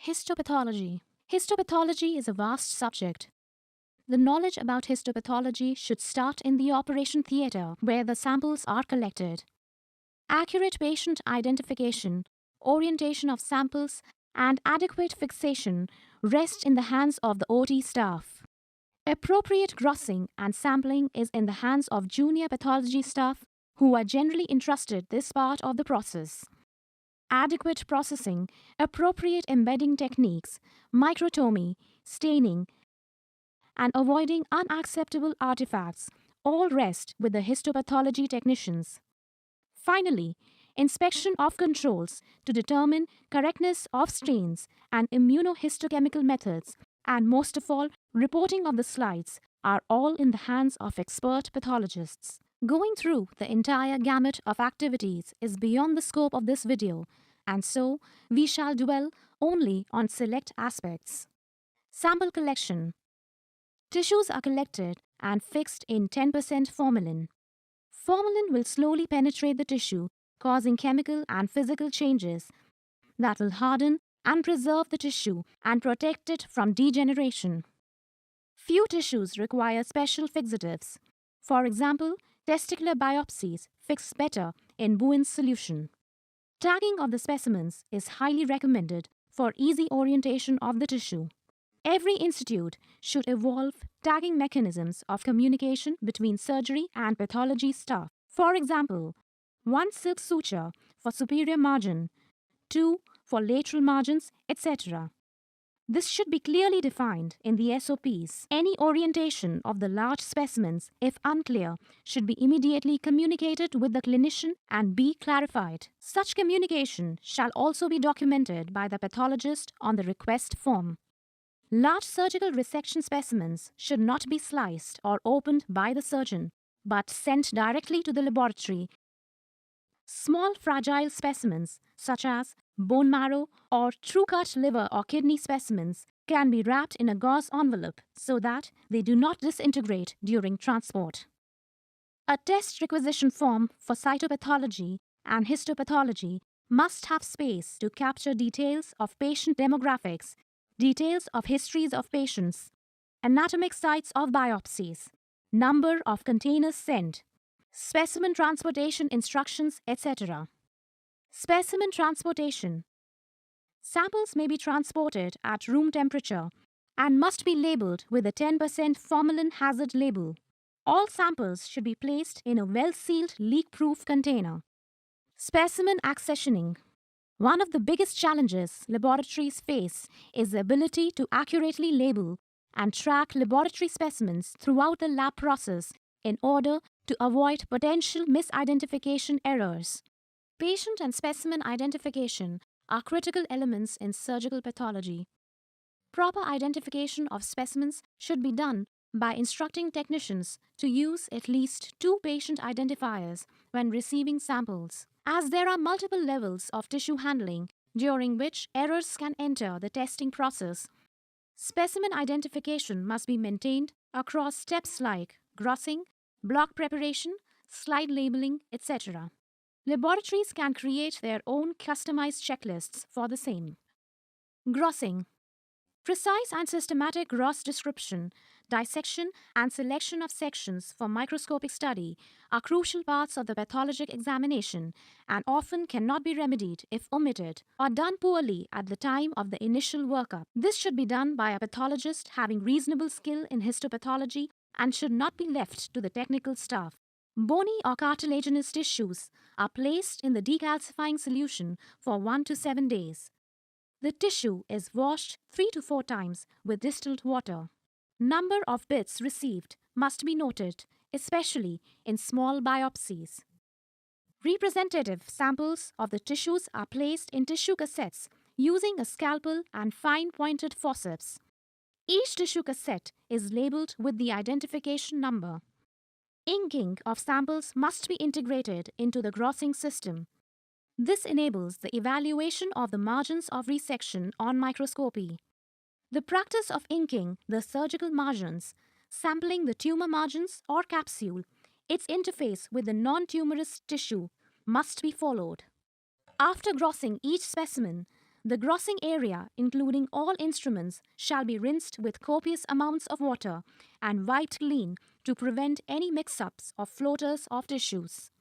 Histopathology. Histopathology is a vast subject. The knowledge about histopathology should start in the operation theatre where the samples are collected. Accurate patient identification, orientation of samples, and adequate fixation rest in the hands of the OT staff. Appropriate grossing and sampling is in the hands of junior pathology staff who are generally entrusted this part of the process. Adequate processing, appropriate embedding techniques, microtome, staining, and avoiding unacceptable artifacts all rest with the histopathology technicians. Finally, inspection of controls to determine correctness of strains and immunohistochemical methods, and most of all, reporting of the slides are all in the hands of expert pathologists. Going through the entire gamut of activities is beyond the scope of this video, and so we shall dwell only on select aspects. Sample collection. Tissues are collected and fixed in 10% formalin. Formalin will slowly penetrate the tissue, causing chemical and physical changes that will harden and preserve the tissue and protect it from degeneration. Few tissues require special fixatives. For example, testicular biopsies fix better in buoyant solution. Tagging of the specimens is highly recommended for easy orientation of the tissue. Every institute should evolve tagging mechanisms of communication between surgery and pathology staff. For example, 1 silk suture for superior margin, 2 for lateral margins, etc. This should be clearly defined in the SOPs. Any orientation of the large specimens, if unclear, should be immediately communicated with the clinician and be clarified. Such communication shall also be documented by the pathologist on the request form. Large surgical resection specimens should not be sliced or opened by the surgeon, but sent directly to the laboratory. Small fragile specimens, such as bone marrow or true-cut liver or kidney specimens, can be wrapped in a gauze envelope so that they do not disintegrate during transport. A test requisition form for cytopathology and histopathology must have space to capture details of patient demographics, details of histories of patients, anatomic sites of biopsies, number of containers sent, specimen transportation instructions, etc. Specimen transportation. Samples may be transported at room temperature and must be labeled with a 10% formalin hazard label. All samples should be placed in a well-sealed, leak-proof container. Specimen accessioning. One of the biggest challenges laboratories face is the ability to accurately label and track laboratory specimens throughout the lab process in order to avoid potential misidentification errors. Patient and specimen identification are critical elements in surgical pathology. Proper identification of specimens should be done by instructing technicians to use at least 2 patient identifiers when receiving samples, as there are multiple levels of tissue handling during which errors can enter the testing process. Specimen identification must be maintained across steps like grossing, block preparation, slide labeling, etc. Laboratories can create their own customized checklists for the same. Grossing. Precise and systematic gross description, dissection, and selection of sections for microscopic study are crucial parts of the pathologic examination and often cannot be remedied if omitted or done poorly at the time of the initial workup. This should be done by a pathologist having reasonable skill in histopathology and should not be left to the technical staff. Bony or cartilaginous tissues are placed in the decalcifying solution for 1 to 7 days. The tissue is washed 3 to 4 times with distilled water. Number of bits received must be noted, especially in small biopsies. Representative samples of the tissues are placed in tissue cassettes using a scalpel and fine-pointed forceps. Each tissue cassette is labeled with the identification number. Inking of samples must be integrated into the grossing system. This enables the evaluation of the margins of resection on microscopy. The practice of inking the surgical margins, sampling the tumor margins or capsule, its interface with the non-tumorous tissue, must be followed. After grossing each specimen, The grossing area, including all instruments, shall be rinsed with copious amounts of water and wiped clean to prevent any mix-ups or floaters of tissues.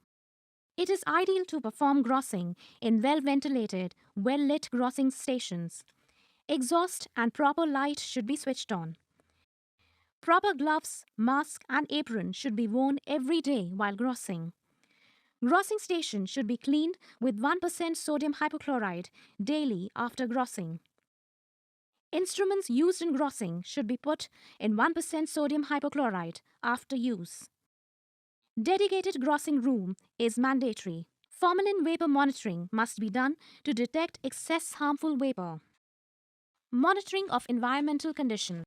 It is ideal to perform grossing in well-ventilated, well-lit grossing stations. Exhaust and proper light should be switched on. Proper gloves, mask and apron should be worn every day while grossing. Grossing station should be cleaned with 1% sodium hypochlorite daily after grossing. Instruments used in grossing should be put in 1% sodium hypochlorite after use. Dedicated grossing room is mandatory. Formalin vapor monitoring must be done to detect excess harmful vapor. Monitoring of environmental conditions.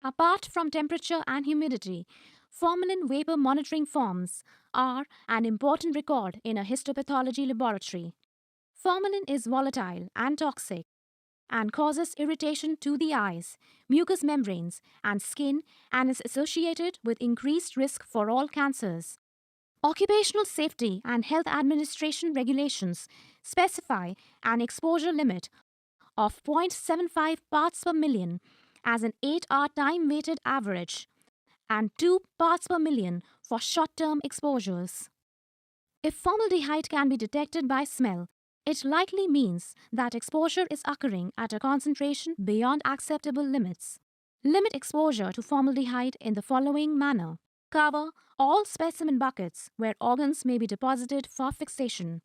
Apart from temperature and humidity, formalin vapor monitoring forms are an important record in a histopathology laboratory. Formalin is volatile and toxic and causes irritation to the eyes, mucous membranes, and skin and is associated with increased risk for all cancers. Occupational Safety and Health Administration regulations specify an exposure limit of 0.75 parts per million as an 8-hour time-weighted average and 2 parts per million for short-term exposures. If formaldehyde can be detected by smell, it likely means that exposure is occurring at a concentration beyond acceptable limits. Limit exposure to formaldehyde in the following manner. Cover all specimen buckets where organs may be deposited for fixation.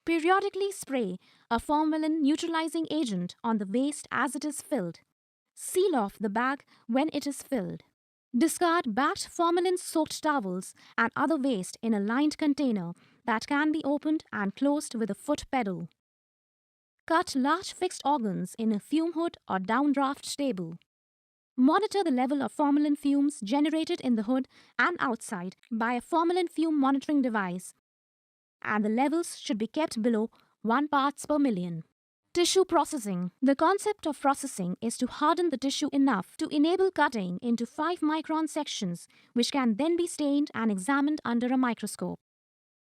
Periodically spray a formalin neutralizing agent on the waste as it is filled. Seal off the bag when it is filled. Discard bagged formalin-soaked towels and other waste in a lined container that can be opened and closed with a foot pedal. Cut large fixed organs in a fume hood or downdraft table. Monitor the level of formalin fumes generated in the hood and outside by a formalin fume monitoring device, and the levels should be kept below 1 parts per million. Tissue processing. The concept of processing is to harden the tissue enough to enable cutting into 5-micron sections, which can then be stained and examined under a microscope.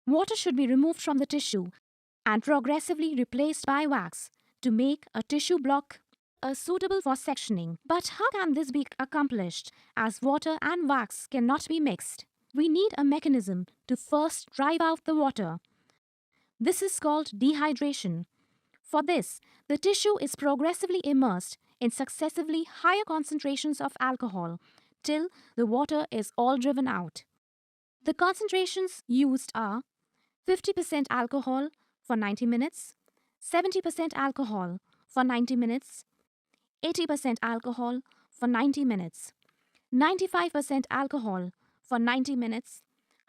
Water should be removed from the tissue and progressively replaced by wax to make a tissue block suitable for sectioning. But how can this be accomplished, as water and wax cannot be mixed? We need a mechanism to first drive out the water. This is called dehydration. For this, the tissue is progressively immersed in successively higher concentrations of alcohol till the water is all driven out. The concentrations used are 50% alcohol for 90 minutes, 70% alcohol for 90 minutes, 80% alcohol for 90 minutes, 95% alcohol for 90 minutes,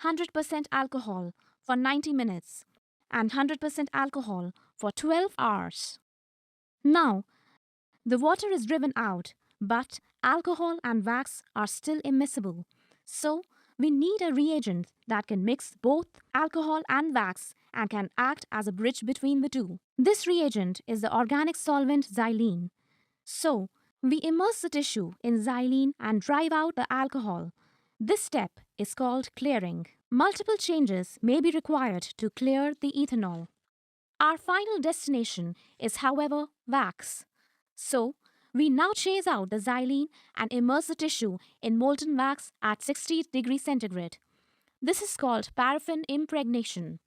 100% alcohol for 90 minutes, and 100% alcohol for 12 hours. Now, the water is driven out, but alcohol and wax are still immiscible. So, we need a reagent that can mix both alcohol and wax and can act as a bridge between the two. This reagent is the organic solvent xylene. So, we immerse the tissue in xylene and drive out the alcohol. This step is called clearing. Multiple changes may be required to clear the ethanol. Our final destination is, however, wax. So, we now chase out the xylene and immerse the tissue in molten wax at 60 degrees centigrade. This is called paraffin impregnation.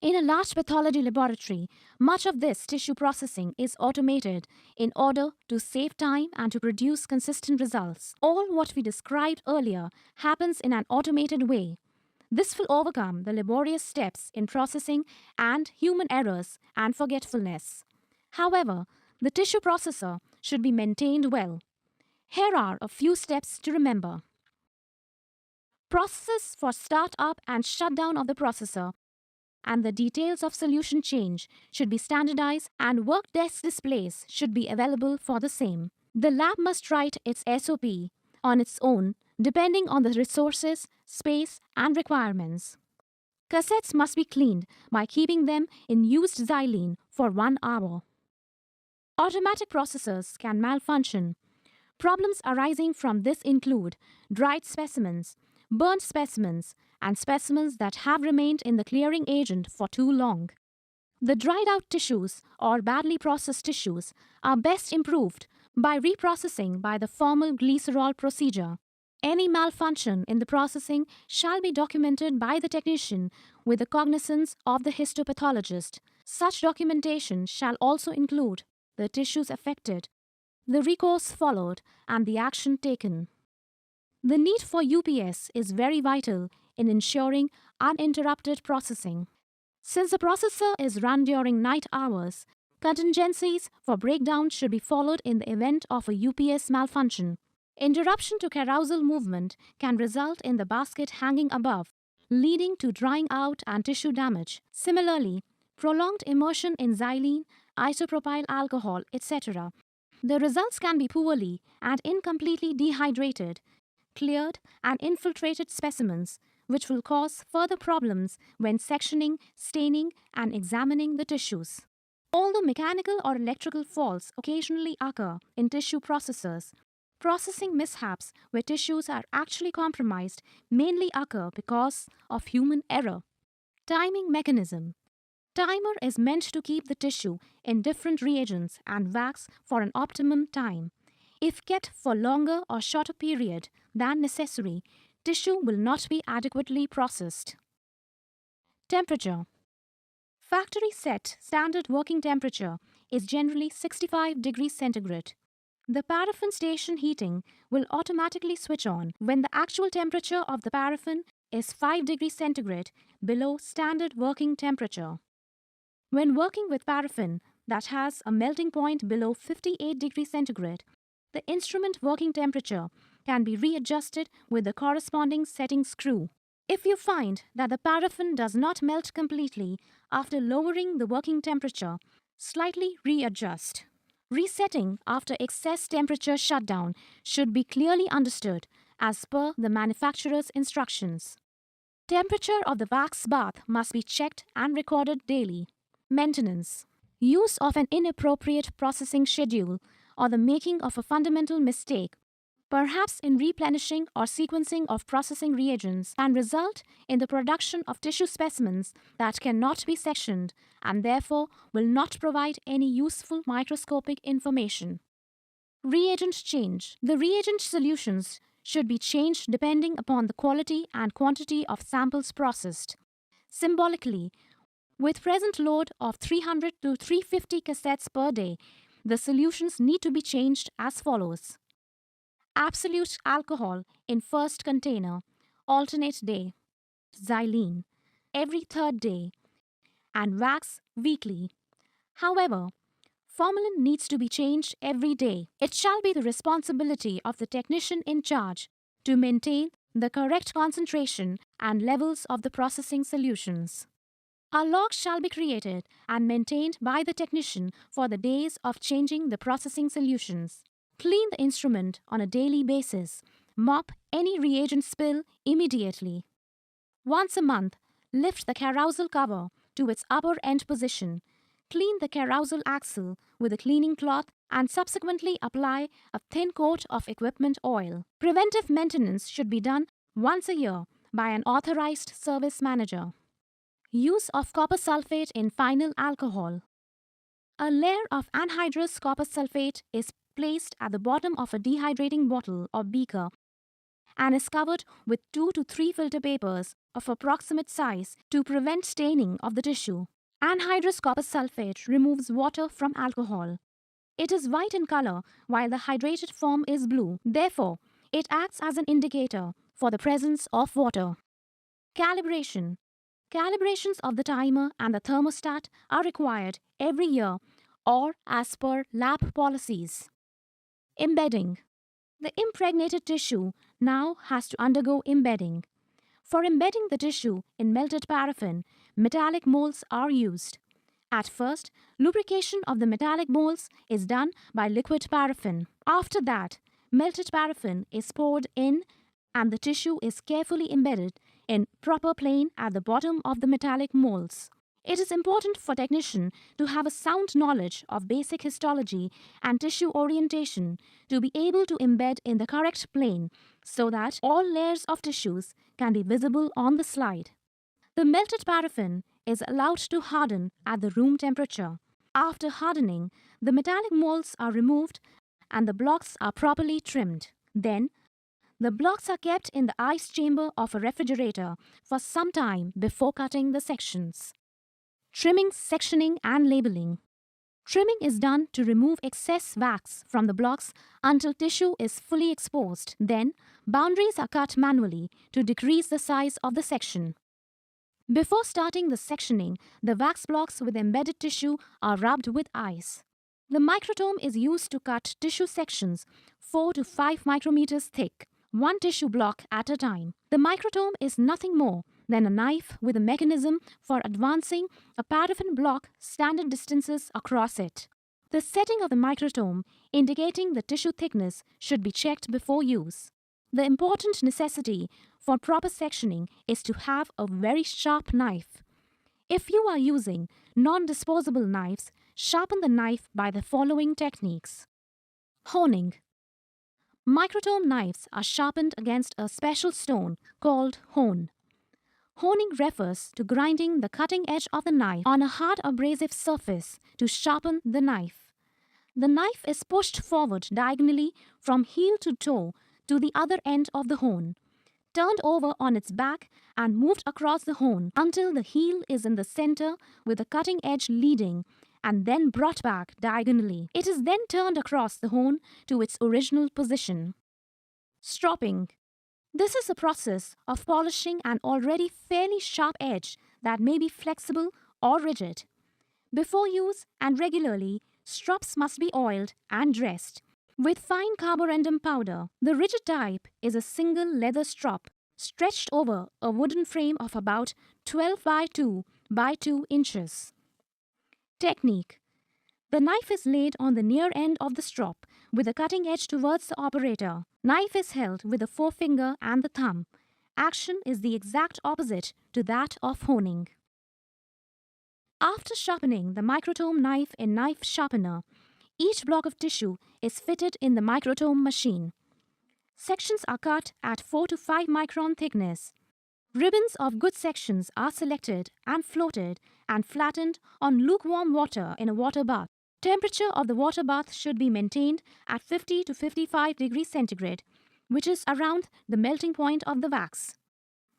In a large pathology laboratory, much of this tissue processing is automated in order to save time and to produce consistent results. All what we described earlier happens in an automated way. This will overcome the laborious steps in processing and human errors and forgetfulness. However, the tissue processor should be maintained well. Here are a few steps to remember. Processes for start-up and shutdown of the processor and the details of solution change should be standardized, and work desk displays should be available for the same. The lab must write its SOP on its own, depending on the resources, space, and requirements. Cassettes must be cleaned by keeping them in used xylene for 1 hour. Automatic processors can malfunction. Problems arising from this include dried specimens, burnt specimens, and specimens that have remained in the clearing agent for too long. The dried out tissues or badly processed tissues are best improved by reprocessing by the formal glycerol procedure. Any malfunction in the processing shall be documented by the technician with the cognizance of the histopathologist. Such documentation shall also include the tissues affected, the recourse followed, and the action taken. The need for UPS is very vital in ensuring uninterrupted processing. Since the processor is run during night hours, contingencies for breakdown should be followed in the event of a UPS malfunction. Interruption to carousel movement can result in the basket hanging above, leading to drying out and tissue damage. Similarly, prolonged immersion in xylene, isopropyl alcohol, etc. The results can be poorly and incompletely dehydrated, cleared, and infiltrated specimens, which will cause further problems when sectioning, staining, and examining the tissues. Although mechanical or electrical faults occasionally occur in tissue processors, processing mishaps where tissues are actually compromised mainly occur because of human error. Timing mechanism. Timer is meant to keep the tissue in different reagents and wax for an optimum time. If kept for longer or shorter period than necessary, tissue will not be adequately processed. Temperature. Factory set standard working temperature is generally 65 degrees centigrade. The paraffin station heating will automatically switch on when the actual temperature of the paraffin is 5 degrees centigrade below standard working temperature. When working with paraffin that has a melting point below 58 degrees centigrade, the instrument working temperature can be readjusted with the corresponding setting screw. If you find that the paraffin does not melt completely after lowering the working temperature, slightly readjust. Resetting after excess temperature shutdown should be clearly understood as per the manufacturer's instructions. Temperature of the wax bath must be checked and recorded daily. Maintenance. Use of an inappropriate processing schedule or the making of a fundamental mistake, perhaps in replenishing or sequencing of processing reagents, can result in the production of tissue specimens that cannot be sectioned and therefore will not provide any useful microscopic information. Reagent change. The reagent solutions should be changed depending upon the quality and quantity of samples processed. Symbolically, with present load of 300 to 350 cassettes per day, the solutions need to be changed as follows. Absolute alcohol in first container, alternate day. Xylene, every third day. And wax weekly. However, formalin needs to be changed every day. It shall be the responsibility of the technician in charge to maintain the correct concentration and levels of the processing solutions. A log shall be created and maintained by the technician for the days of changing the processing solutions. Clean the instrument on a daily basis. Mop any reagent spill immediately. Once a month, lift the carousel cover to its upper end position. Clean the carousel axle with a cleaning cloth and subsequently apply a thin coat of equipment oil. Preventive maintenance should be done once a year by an authorized service manager. Use of copper sulfate in final alcohol. A layer of anhydrous copper sulfate is placed at the bottom of a dehydrating bottle or beaker and is covered with 2 to 3 filter papers of approximate size to prevent staining of the tissue. Anhydrous copper sulfate removes water from alcohol. It is white in color while the hydrated form is blue. Therefore, it acts as an indicator for the presence of water. Calibration. Calibrations of the timer and the thermostat are required every year or as per lab policies. Embedding. The impregnated tissue now has to undergo embedding. For embedding the tissue in melted paraffin, metallic molds are used. At first, lubrication of the metallic molds is done by liquid paraffin. After that, melted paraffin is poured in and the tissue is carefully embedded in proper plane at the bottom of the metallic molds. It is important for technician to have a sound knowledge of basic histology and tissue orientation to be able to embed in the correct plane so that all layers of tissues can be visible on the slide. The melted paraffin is allowed to harden at the room temperature. After hardening, the metallic molds are removed and the blocks are properly trimmed. Then, the blocks are kept in the ice chamber of a refrigerator for some time before cutting the sections. Trimming, sectioning, and labeling. Trimming is done to remove excess wax from the blocks until tissue is fully exposed. Then, boundaries are cut manually to decrease the size of the section. Before starting the sectioning, the wax blocks with embedded tissue are rubbed with ice. The microtome is used to cut tissue sections 4 to 5 micrometers thick, one tissue block at a time. The microtome is nothing more than a knife with a mechanism for advancing a paraffin block standard distances across it. The setting of the microtome, indicating the tissue thickness, should be checked before use. The important necessity for proper sectioning is to have a very sharp knife. If you are using non-disposable knives, sharpen the knife by the following techniques. Honing. Microtome knives are sharpened against a special stone called hone. Honing refers to grinding the cutting edge of the knife on a hard abrasive surface to sharpen the knife. The knife is pushed forward diagonally from heel to toe to the other end of the hone, turned over on its back and moved across the hone until the heel is in the center with the cutting edge leading, and then brought back diagonally. It is then turned across the hone to its original position. Stropping. This is a process of polishing an already fairly sharp edge that may be flexible or rigid. Before use and regularly, strops must be oiled and dressed with fine carborundum powder. The rigid type is a single leather strop stretched over a wooden frame of about 12 by 2 by 2 inches. Technique. The knife is laid on the near end of the strop with the cutting edge towards the operator. Knife is held with the forefinger and the thumb. Action is the exact opposite to that of honing. After sharpening the microtome knife in knife sharpener, each block of tissue is fitted in the microtome machine. Sections are cut at 4 to 5 micron thickness. Ribbons of good sections are selected and floated and flattened on lukewarm water in a water bath. Temperature of the water bath should be maintained at 50 to 55 degrees centigrade, which is around the melting point of the wax.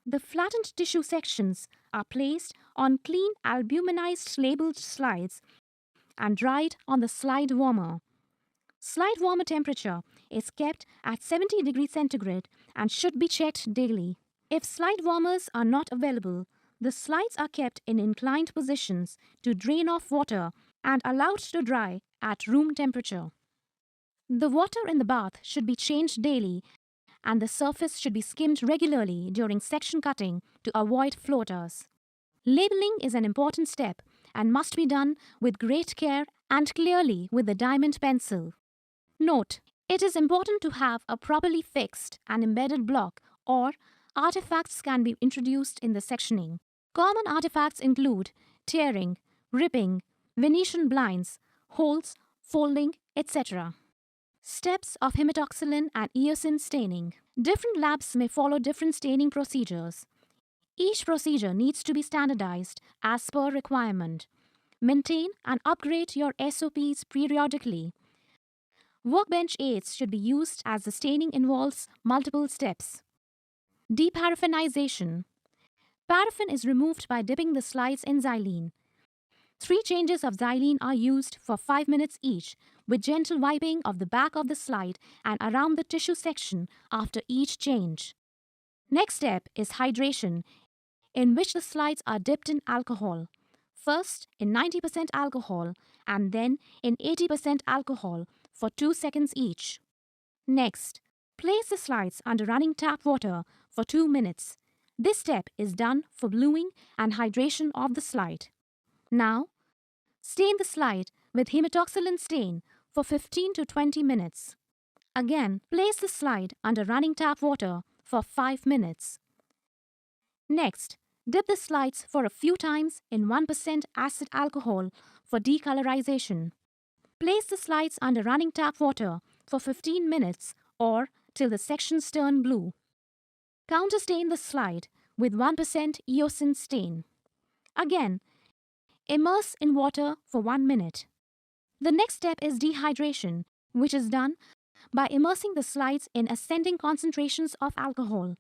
The flattened tissue sections are placed on clean albuminized labeled slides and dried on the slide warmer. Slide warmer temperature is kept at 70 degrees centigrade and should be checked daily. If slide warmers are not available, the slides are kept in inclined positions to drain off water and allowed to dry at room temperature. The water in the bath should be changed daily and the surface should be skimmed regularly during section cutting to avoid floaters. Labeling is an important step and must be done with great care and clearly with the diamond pencil. Note: it is important to have a properly fixed and embedded block, or artifacts can be introduced in the sectioning. Common artifacts include tearing, ripping, Venetian blinds, holes, folding, etc. Steps of hematoxylin and eosin staining. Different labs may follow different staining procedures. Each procedure needs to be standardized as per requirement. Maintain and upgrade your SOPs periodically. Workbench aids should be used as the staining involves multiple steps. Deparaffinization. Paraffin is removed by dipping the slides in xylene. 3 changes of xylene are used for 5 minutes each, with gentle wiping of the back of the slide and around the tissue section after each change. Next step is hydration, in which the slides are dipped in alcohol. First in 90% alcohol and then in 80% alcohol for 2 seconds each. Next, place the slides under running tap water for 2 minutes. This step is done for bluing and hydration of the slide. Now, stain the slide with hematoxylin stain for 15 to 20 minutes. Again, place the slide under running tap water for 5 minutes. Next, dip the slides for a few times in 1% acid alcohol for decolorization. Place the slides under running tap water for 15 minutes or till the sections turn blue. Counterstain the slide with 1% eosin stain. Again, immerse in water for 1 minute. The next step is dehydration, which is done by immersing the slides in ascending concentrations of alcohol.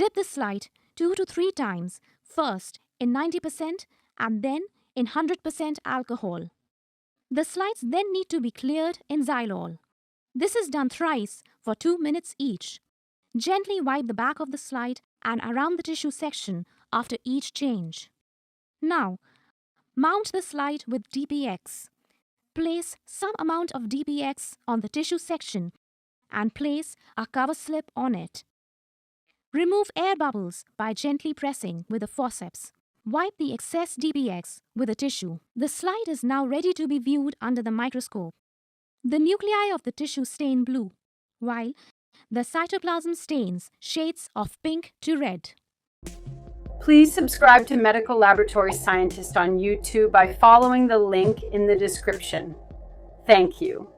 Dip the slide 2 to 3 times, first in 90% and then in 100% alcohol. The slides then need to be cleared in xylol. This is done thrice for 2 minutes each. Gently wipe the back of the slide and around the tissue section after each change. Now, mount the slide with DPX. Place some amount of DPX on the tissue section and place a cover slip on it. Remove air bubbles by gently pressing with a forceps. Wipe the excess DPX with a tissue. The slide is now ready to be viewed under the microscope. The nuclei of the tissue stain blue, while the cytoplasm stains shades of pink to red. Please subscribe to Medical Laboratory Scientist on YouTube by following the link in the description. Thank you.